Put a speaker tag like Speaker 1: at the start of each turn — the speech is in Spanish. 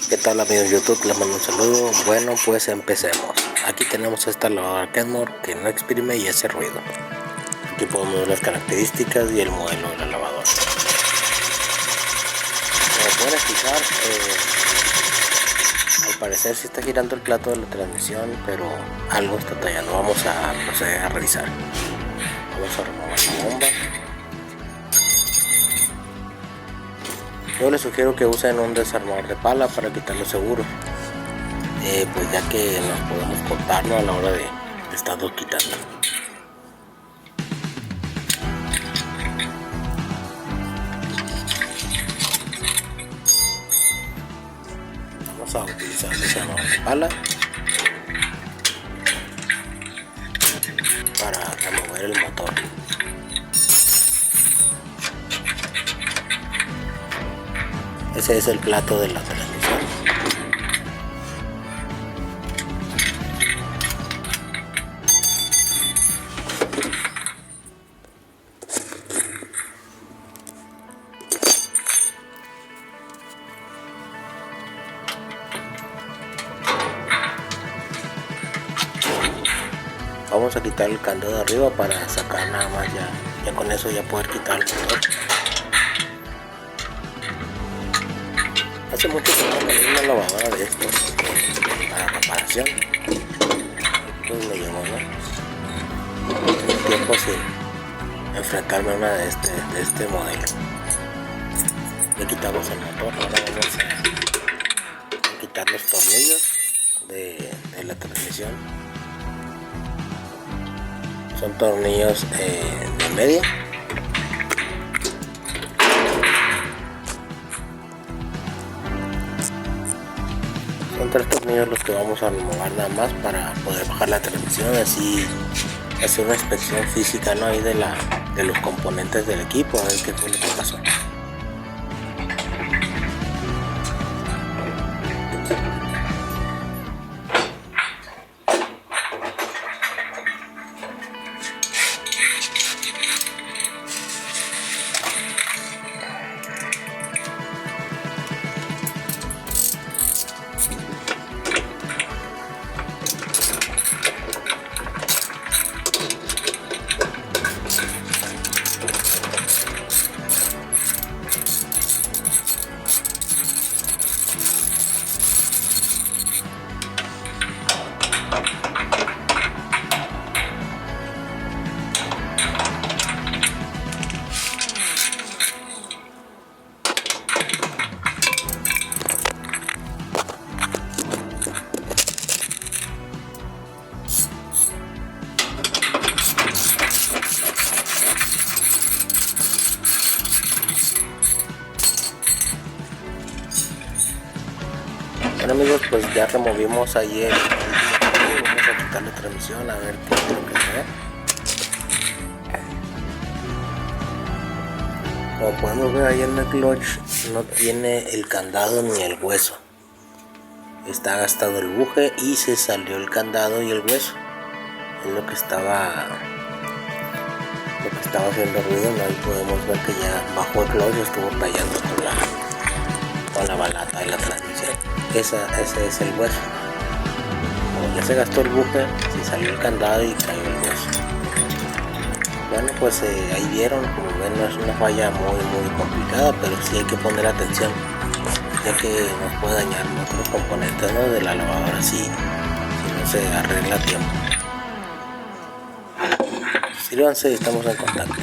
Speaker 1: ¿Qué tal amigos de YouTube? Les mando un saludo. Bueno, pues empecemos. Aquí tenemos esta lavadora Kenmore que no exprime y hace ruido. Aquí podemos ver las características y el modelo de la lavadora. Como pueden fijar, al parecer sí está girando el plato de la transmisión, pero algo está tallando. Vamos a proceder a revisar. Vamos a remover la bomba. Yo les sugiero que usen un desarmador de pala para quitarlo seguro, pues ya que nos podemos cortarlo a la hora de estarlo quitando. Vamos a utilizar el desarmador de pala para remover el motor. Ese es el plato de la transmisión. Vamos a quitar el candado de arriba para sacar nada más, ya con eso ya poder quitar el motor. Hace mucho que no tenía una lavadora de estos para reparación, pues me llegó, ¿no? Tengo tiempo sin enfrentarme a una de este modelo. Le quitamos el motor. Ahora vamos a quitar los tornillos de la transmisión. Son tornillos de media. Son 3 tornillos los que vamos a remover nada más para poder bajar la transmisión, así hacer una inspección física, ¿no? Ahí de los componentes del equipo, a ver qué fue lo que pasó. Bueno amigos, pues ya removimos ahí vamos a quitar la transmisión a ver qué es lo que se ve. Como podemos ver ahí en el clutch no tiene el candado ni el hueso, está gastado el buje y se salió el candado y el hueso, es lo que estaba haciendo ruido, ¿no? Ahí podemos ver que ya bajo el clutch estuvo tallando con la balata de la transmisión. Ese es el hueso. Como ya se gastó el buje, se salió el candado y cayó el hueso. Bueno, pues ahí vieron, como ven, no es una falla muy complicada, pero sí hay que poner atención, ya que nos puede dañar otros componentes, ¿no?, de la lavadora si no se arregla a tiempo. Sírvanse y estamos en contacto.